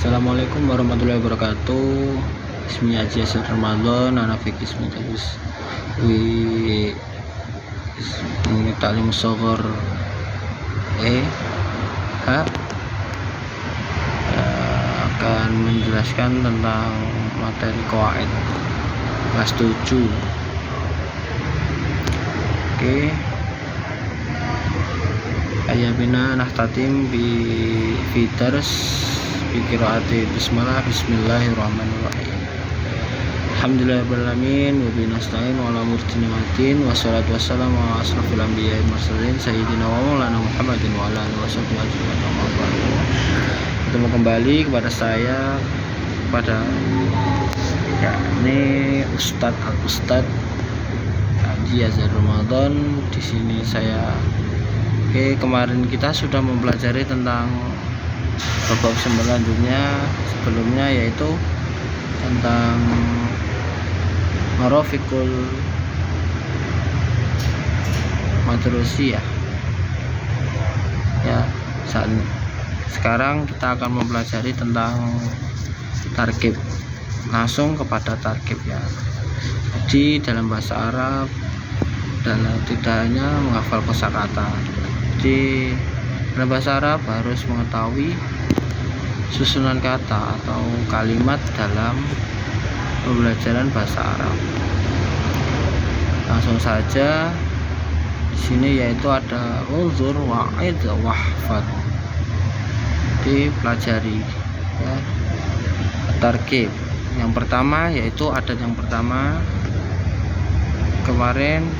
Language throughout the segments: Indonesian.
Assalamualaikum warahmatullahi wabarakatuh. Bismillahirrahmanirrahim. Ramadan ana fikih terus wi ta'lim shaghar akan menjelaskan tentang materi qawaid kelas 7. Oke. Ayamina nahtatim bi dars qiraati bismillahirrahmanirrahim. Alhamdulillahirabbil alamin wa bihi nasta'in wa ala murtinimatin wassalatu wassalamu ala asrofil anbiya'i mursalin sayyidina wa maulana Muhammadin wa ala alihi washabbihi ajmain. Ketemu kembali kepada saya, pada ini Ustadz Haji Azhar Ramadan. Di sini saya kemarin kita sudah mempelajari tentang bab sebelumnya yaitu tentang Marafiqul Madrusiyah. Sekarang kita akan mempelajari tentang tarkib, langsung kepada tarkib ya. Jadi dalam bahasa Arab dan tidak hanya menghafal kosakata. Jadi dalam bahasa Arab harus mengetahui susunan kata atau kalimat dalam pembelajaran bahasa Arab. Langsung saja di sini yaitu ada unzur, wa'id, wahfad. Dipelajari ya. Tarkib yang pertama yaitu adat yang pertama kemarin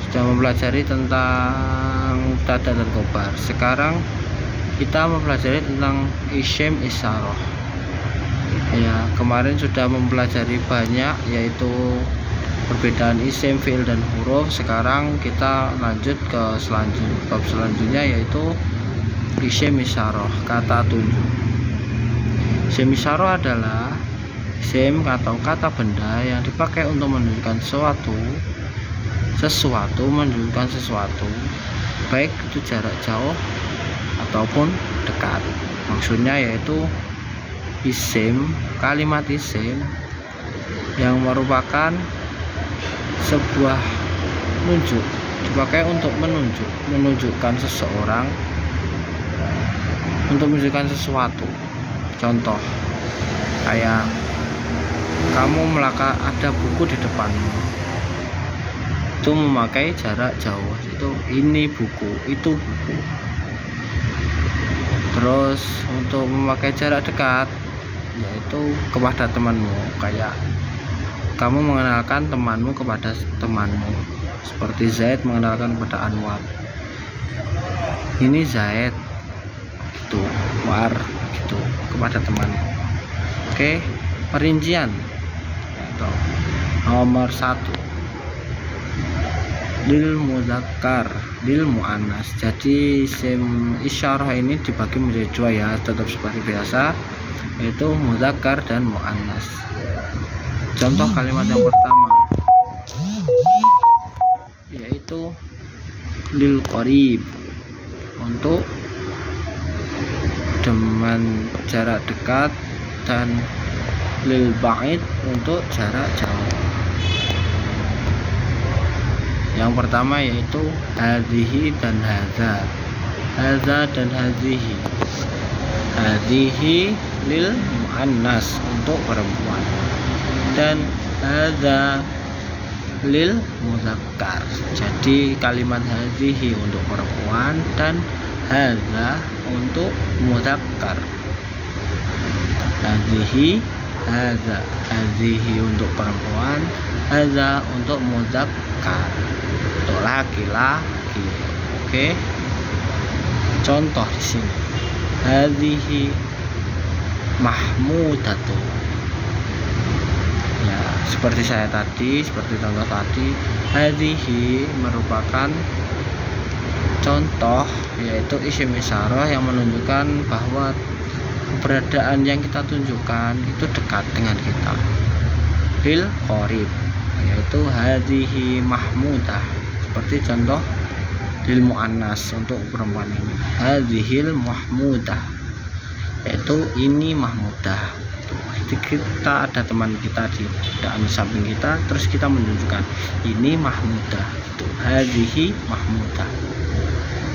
sudah mempelajari tentang mubtada dan khobar. Sekarang kita mempelajari tentang isim isyarah. Ya, kemarin sudah mempelajari banyak yaitu perbedaan isim, fi'il dan huruf. Sekarang kita lanjut ke bab selanjutnya yaitu isim isyarah, kata tunjuk. Isim isyarah adalah isim atau kata benda yang dipakai untuk menunjukkan sesuatu, baik itu jarak jauh ataupun dekat. Maksudnya yaitu isim, kalimat isim yang merupakan sebuah nunjuk, dipakai untuk menunjukkan seseorang, untuk menunjukkan sesuatu. Contoh kayak kamu ada buku di depanmu, itu memakai jarak jauh, itu ini buku, itu buku. Terus untuk memakai jarak dekat yaitu kepada temanmu, kayak kamu mengenalkan temanmu kepada temanmu, seperti Zaid mengenalkan kepada Anwar, ini Zaid, itu War, itu kepada temanmu. Oke, perincian atau nomor 1 lil mudzakkar, lil muannas. Jadi isim isyarah ini dibagi menjadi dua ya, tetap seperti biasa, yaitu mudzakkar dan muannas. Contoh kalimat yang pertama yaitu lil qarib, untuk teman jarak dekat, dan lil ba'id, untuk jarak jauh. Yang pertama yaitu hadhihi dan hadza, hadza dan hadhihi. Hadhihi lil muannas, untuk perempuan, dan hadza lil mudzakkar. Jadi kalimat hadhihi untuk perempuan dan hadza untuk mudzakkar. Hadhihi, hadza, hadhihi untuk perempuan, hadza untuk mudzakkar, untuk laki-laki. Oke. Contoh di sini. Hadhihi mahmudatu. Ya, seperti contoh tadi, hadhihi merupakan contoh yaitu isim isyarah yang menunjukkan bahwa keberadaan yang kita tunjukkan itu dekat dengan kita. Lil qarib yaitu hadhihi mahmudah, seperti contoh lil muannas untuk perempuan ini, hadhil mahmudah. yaitu ini mahmudah. Jadi kita ada teman kita di samping kita, terus kita menunjukkan ini mahmudah, itu hadhihi mahmudah.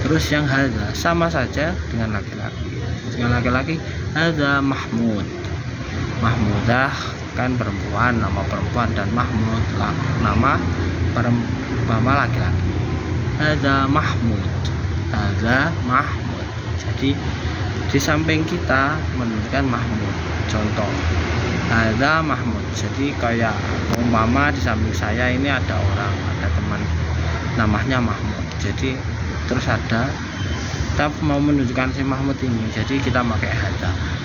Terus yang hadza sama saja dengan laki-laki. Dengan laki-laki hadza mahmud. Mahmudah kan perempuan, nama perempuan, dan mahmud nama laki-laki. Hadza mahmud. Hadza mahmud. Jadi di samping kita menunjukkan mahmud. Contoh, hadza mahmud. Jadi kayak umpama di samping saya ini ada orang, ada teman namanya Mahmud. Jadi terus kita mau menunjukkan si Mahmud ini, jadi kita pakai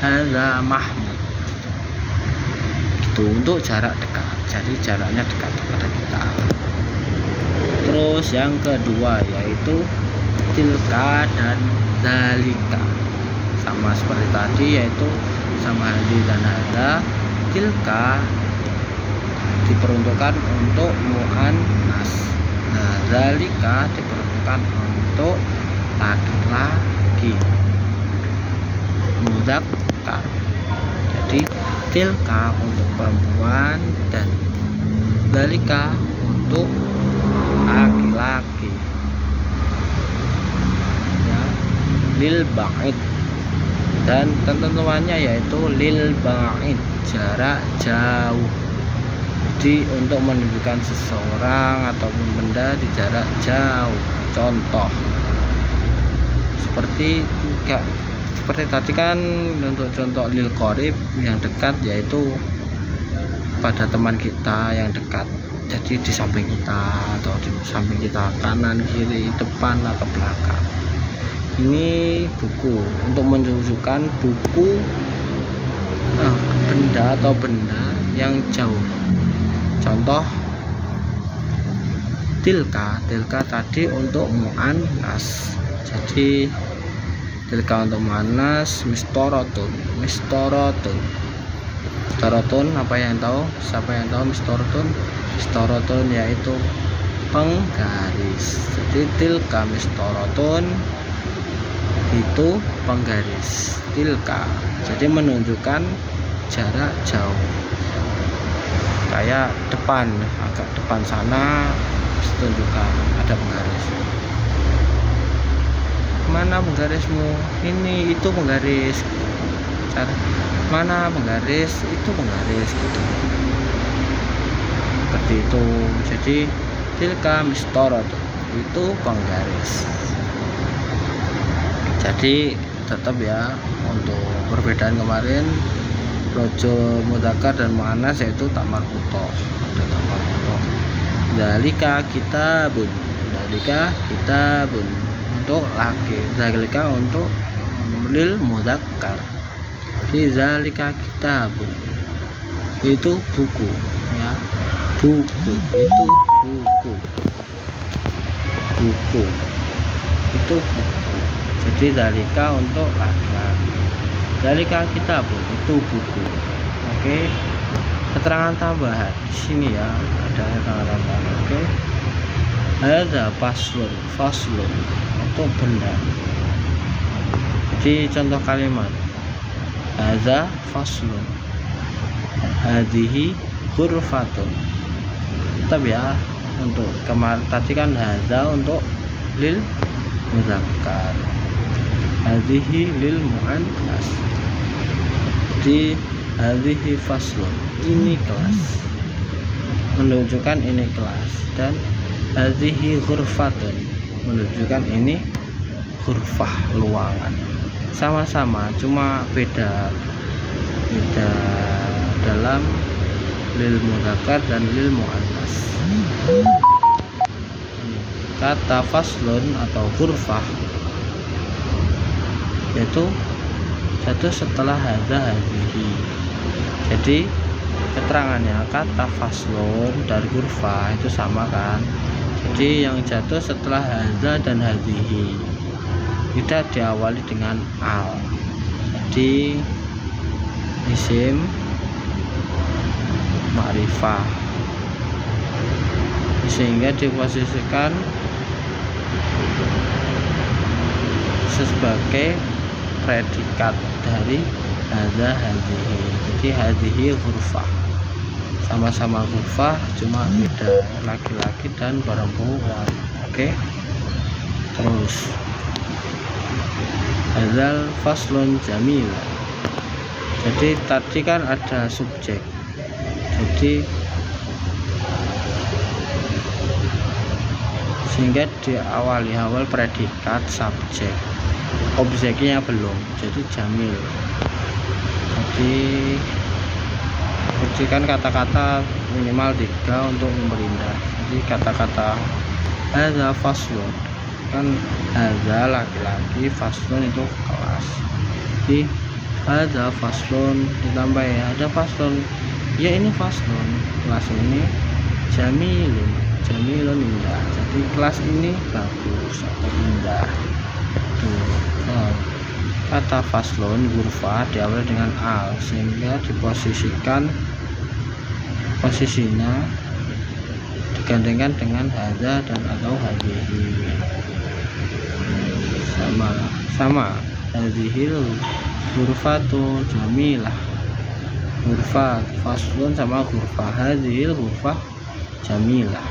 hadza mahmud. Itu untuk jarak dekat, jadi jaraknya dekat kepada kita. Terus yang kedua yaitu tilka dan zalika, sama seperti tadi, yaitu sama hadhi dan hadza. Tilka diperuntukkan untuk muannas, zalika diperuntukkan untuk laki-laki mudzakkar. Jadi tilka untuk perempuan dan zalika untuk laki-laki, ya, lil ba'id, dan ketentuannya yaitu lil ba'id, jarak jauh. Jadi untuk menunjukkan seseorang ataupun benda di jarak jauh. Contoh seperti tadi kan, untuk contoh lil qarib yang dekat, yaitu pada teman kita yang dekat, jadi di samping kita atau di samping kita, kanan, kiri, depan atau belakang. Ini buku, untuk menunjukkan buku, benda atau benda yang jauh. Contoh tilka tadi untuk muannas. Jadi tilka untuk muannas, mistoratun. Apa yang tahu? Siapa yang tahu mistoratun yaitu penggaris. Jadi tilka mistoratun itu penggaris. Tilka jadi menunjukkan jarak jauh, kayak depan, agak depan sana tunjukkan ada penggaris. Mana penggarismu? Ini, itu penggaris. Mana penggaris? Itu penggaris, gitu. Seperti itu. Jadi tilka mistorat itu penggaris. Jadi tetap ya, untuk perbedaan kemarin rojo mudzakkar dan muannas yaitu tak marbutoh. Ada tak marbutoh. Zalika kitabun untuk laki, zalika untuk lil mudzakkar. Jadi zalika kitabun itu buku, ya, buku itu buku itu buku. Jadi zalika untuk laki-laki, zalika kitabun itu buku. Oke. Keterangan tambahan di sini ya, ada keterangan tambahan. Oke. Hadza faslun untuk benda. Jadi contoh kalimat hadza faslun, hadhihi ghurfatun. Tetap ya, untuk kemarin tadi kan hadza untuk lil mudzakkar, hadhihi lil muannas. Jadi hadhihi faslun, ini kelas, menunjukkan ini kelas, dan hadhihi ghurfatun menunjukkan ini ghurfah, luangan. Sama-sama, cuma beda dalam lil mudzakkar dan lil muannas. Kata faslun atau ghurfah yaitu jatuh setelah hadza hadhihi. Jadi keterangannya kata faslun dan ghurfah itu sama kan. Jadi yang jatuh setelah hadza dan hadhihi tidak diawali dengan al. Jadi isim ma'rifah, sehingga diposisikan sebagai predikat dari hadza hadhihi. Jadi hadhihi ghurfah, sama-sama ghurfah, cuma beda laki-laki dan perempuan. Oke. Terus hadzal faslun jamil. Jadi tadi kan ada subjek, jadi sehingga diawali awal predikat subjek, objeknya belum, jadi jamil. Jadi kan kata-kata minimal 3 untuk memperindah. Jadi kata-kata hadza faslun, kan hadza laki-laki, faslun itu kelas. Jadi hadza faslun ditambah ya, ada faslun, ya ini faslun, kelas ini jamilun indah. Jadi kelas ini bagus atau indah. Kata faslun ghurfah diawali dengan al, sehingga posisinya digandengkan dengan hadza dan atau hadhihi. Sama hadhil ghurfatu jamilah, ghurfat faslun sama ghurfah, hadhil ghurfah jamilah.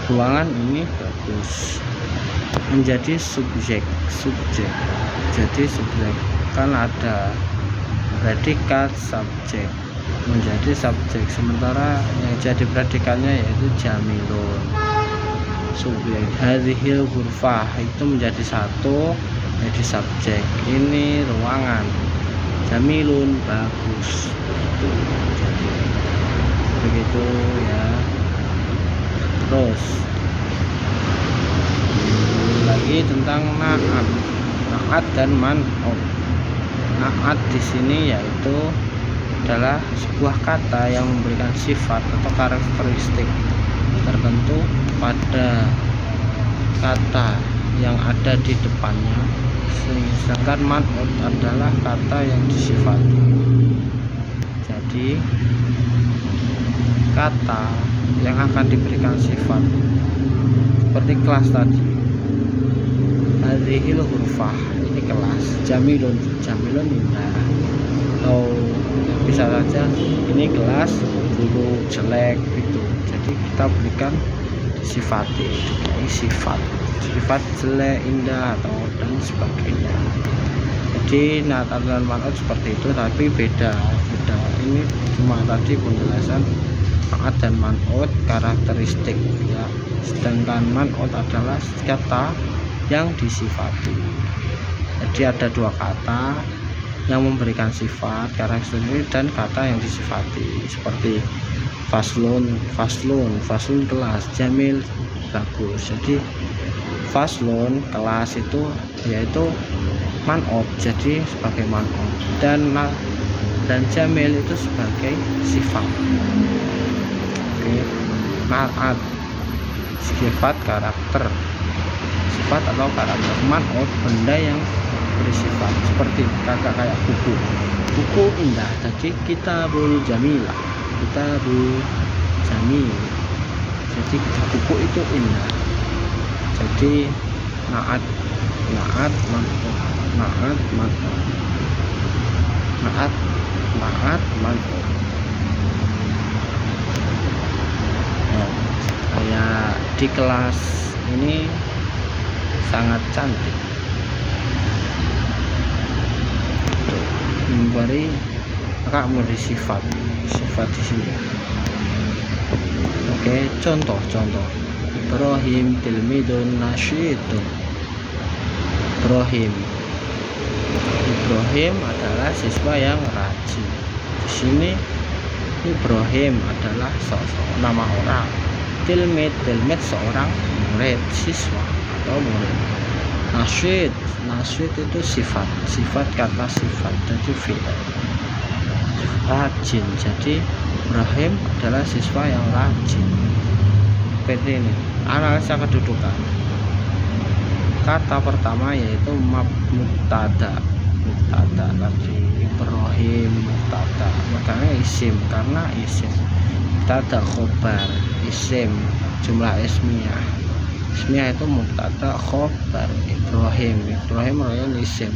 Ruangan ini bagus. Menjadi subjek. Jadi subjek kan ada predikat subjek menjadi subjek, sementara yang jadi predikatnya yaitu jamilun. Subjek hadhil ghurfah itu menjadi satu, jadi subjek. Ini ruangan, jamilun bagus. Jadi begitu ya. Terus lagi tentang naat dan man'ut. Naat di sini yaitu adalah sebuah kata yang memberikan sifat atau karakteristik tertentu pada kata yang ada di depannya, sedangkan man'ut adalah kata yang disifati. Jadi kata yang akan diberikan sifat seperti kelas tadi, hadhil ghurfah, ini kelas, jamilun indah. Atau bisa saja ini kelas buruk, jelek gitu. Jadi kita berikan sifati, sifat jelek, indah atau dan sebagainya. Jadi naat dan man'ut seperti itu, tapi beda. Ini cuma tadi penjelasan naat dan man'ut karakteristik ya. Sedangkan man'ut adalah kata yang disifati. Jadi ada dua kata yang memberikan sifat karakteristik dan kata yang disifati, seperti faslun kelas, jamil bagus. Jadi faslun kelas itu yaitu man'ut, jadi sebagai man'ut, dan jamil itu sebagai sifat. Oke. Naat sifat karakter, sifat atau karakter. Man'ut benda yang bersifat, seperti kata kayak buku indah. Jadi kitabul jamilah, kitabul jamil. Jadi buku itu indah. Jadi naat man'ut. Kayak di kelas ini sangat cantik. Memberi sifat di sini. Oke, contoh Ibrahim tilmidun nasyidun. Ibrahim adalah siswa yang rajin. Di sini Ibrahim adalah nama orang. Tilmid seorang murid, siswa atau murid. Nasyid itu sifat kata sifat, jadi fi'il. Rajin, jadi Ibrahim adalah siswa yang rajin. Seperti ini analisa kedudukan. Kata pertama yaitu mubtada tadi, Ibrahim mubtada, makanya isim, karena isim. Mubtada khobar, isim jumlah ismiyah itu mubtada khobar. Ibrahim adalah isim.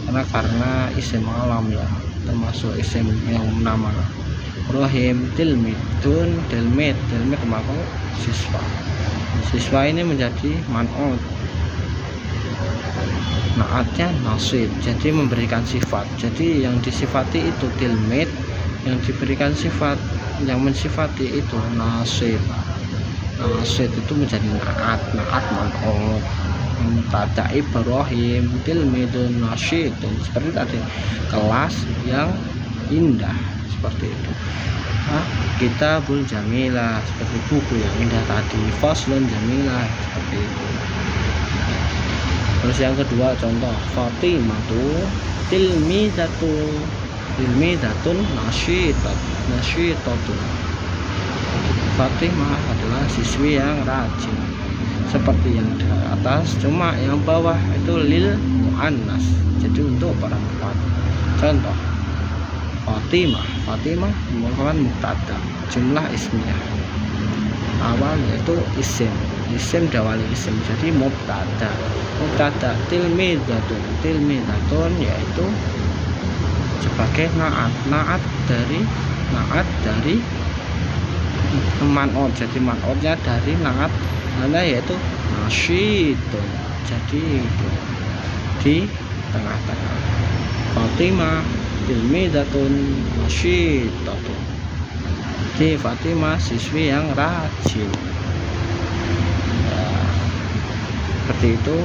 karena isim alam ya, termasuk isim yang nama. Rohim tilmidun, tilmid maka siswa ini menjadi man'ut. Naatnya nasib, jadi memberikan sifat. Jadi yang disifati itu tilmid, yang diberikan sifat, yang mensifati itu nasib. Nasib itu menjadi naat man'ut. Tada Ibrahim tilmidun nasyidun, seperti tadi, kelas yang indah, seperti itu. Kitabul jamilah, seperti buku yang indah tadi. Faslun jamilah, seperti itu. Terus yang kedua contoh, Fatimatu tilmidatun nasyitatun. Fatimah adalah siswi yang rajin, seperti yang di atas, cuma yang bawah itu lil muannas, jadi untuk perempuan. Contoh, Fatimah merupakan mubtada, jumlah ismiyah, awal yaitu isim dawali isim, jadi mubtada. Tilmidatun yaitu sebagai naat dari man'ut, jadi man'utnya dari naat mana yaitu nasyidun, jadi itu di tengah-tengah. Fatimah tilmidatun nasyidatun, di Fatimah siswi yang rajin. Seperti itu,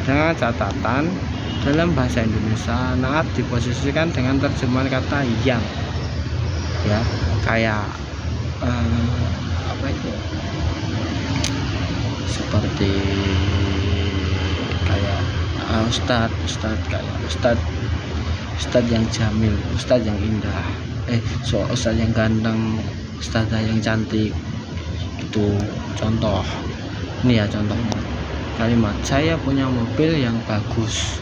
dengan catatan dalam bahasa Indonesia naat diposisikan dengan terjemahan kata yang, ya, kayak apa itu, seperti kayak Ustadz yang jamil, Ustadz yang indah, Ustadz yang ganteng, Ustadzah yang cantik. Itu contoh. Ini ya contohnya. Kalimat, saya punya mobil yang bagus.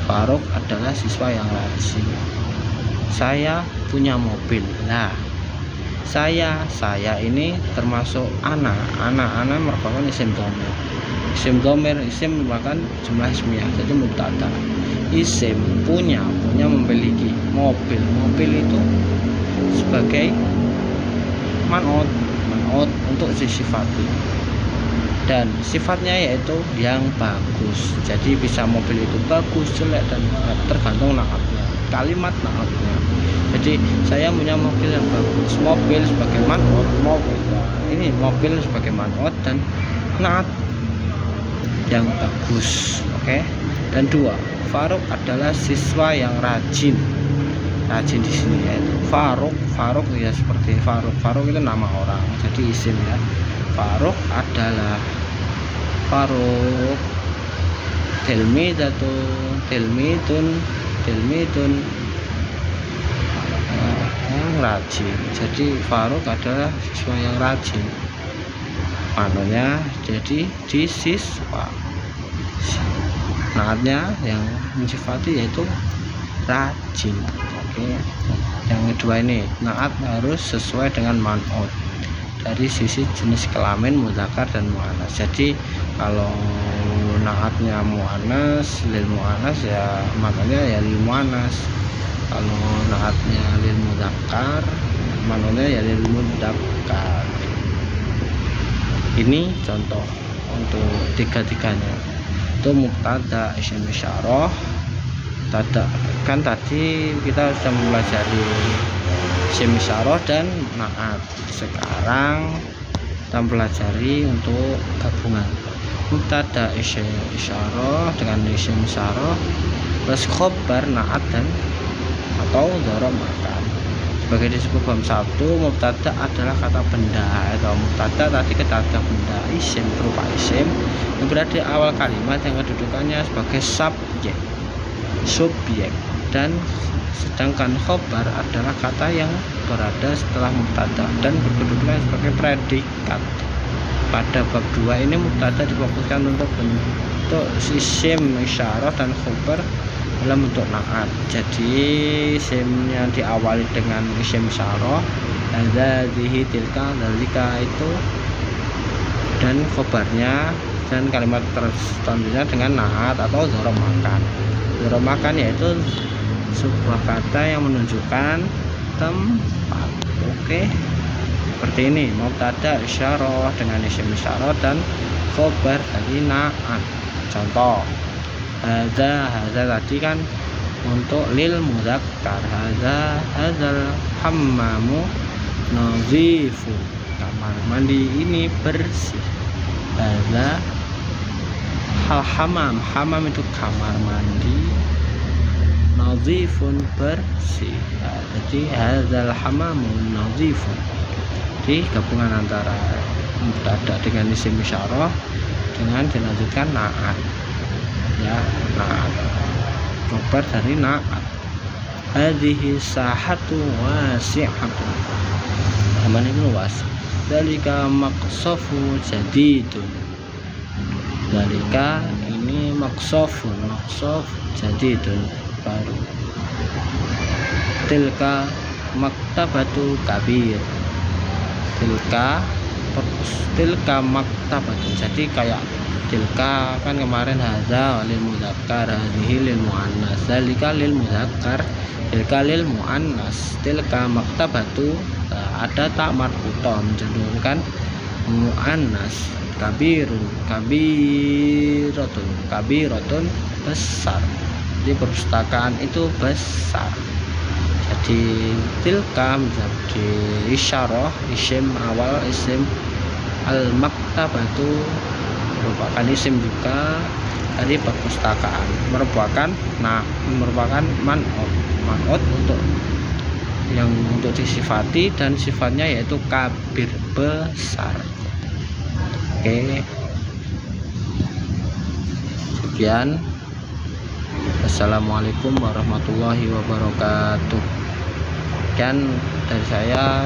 Faruk adalah siswa yang rajin. Saya punya mobil. Nah, saya ini termasuk anak merupakan isim dhamir. Isim merupakan jumlah ismiyah, jadi mubtada. Isim punya memiliki. Mobil itu sebagai man'ut untuk disifati, dan sifatnya yaitu yang bagus. Jadi bisa mobil itu bagus, jelek, dan tergantung naatnya, kalimat naatnya. Jadi saya punya mobil yang bagus, mobil sebagai man'ut, ini mobil sebagai man'ut dan naat yang bagus. Oke. Dan dua, Faruk adalah siswa yang rajin di sini yaitu Faruk ya, seperti Faruk itu nama orang, jadi isim ya. Faruk adalah tilmidun yang rajin. Jadi Faruk adalah siswa yang rajin, maknanya jadi di siswa. Naatnya yang mensifati yaitu rajin. Oke. Yang kedua ini, naat harus sesuai dengan man'ut dari sisi jenis kelamin mudzakkar dan muannas. Jadi kalau naatnya muannas, lil muannas ya makanya ya lil muannas. Kalau naatnya lil mudzakkar, maknanya ya lil mudzakkar. Ini contoh untuk tiga-tiganya. Itu mubtada, isim isyarah, tada. Kan tadi kita sudah mempelajari isim isyarah dan naat. Sekarang kita pelajari untuk gabungan mubtada isim isyarah dengan isim isyarah plus khobar naat dan atau dzaraf makan. Sebagai disebut bab 1, mubtada adalah kata benda, atau mubtada tadi kata benda, isim berupa isim yang berada di awal kalimat yang kedudukannya sebagai subjek, dan sedangkan khobar adalah kata yang berada setelah mubtada dan berkedudukan sebagai predikat. Pada bab 2 ini mubtada difokuskan untuk bentuk isim isyarah dan khobar dalam bentuk naat. Jadi isimnya diawali dengan isim isyarah, hadhihi, tilka, dzalika itu, dan khobarnya dan kalimat selanjutnya dengan naat atau dzaraf makan. Zuro makan yaitu sebuah kata yang menunjukkan tempat. Oke, seperti ini. Mubtada isyarah dengan isim isyarah dan khobar dari na'at. Contoh, hadza tadi kan untuk lil mudzakkar. Hadzal hammamu nadhifu, kamar mandi ini bersih. Hadza hamam itu kamar mandi, nadhifun bersih. Jadi hadzal hamamu nadhifun, jadi gabungan antara mubtada dengan isim isyarah dengan dilanjutkan na'at, ya, na'at, khobar dari na'at. Hadhihi sahatu wasi'atun, taman ini luas. Dzalika maqsafu jadidun, dzalika ini maqsaf jadidun, baru. Tilka maktabatu kabir, tilka maktabatu, jadi kayak tilka kan kemarin hadza lil mudzakkar, hadhihi lil muannas, dzalika lil mudzakkar, tilka lil muannas. Tilka maktabatu ada tak marbuton mencenderungkan muannas. Kabiratun besar, jadi perpustakaan itu besar. Jadi tilka menjadi isyarah, isim awal, isim al maktabatu merupakan isim juga dari perpustakaan, merupakan man'ut untuk yang untuk disifati, dan sifatnya yaitu kabir, besar. Oke, sekian. Assalamualaikum warahmatullahi wabarakatuh. Sekian dari saya.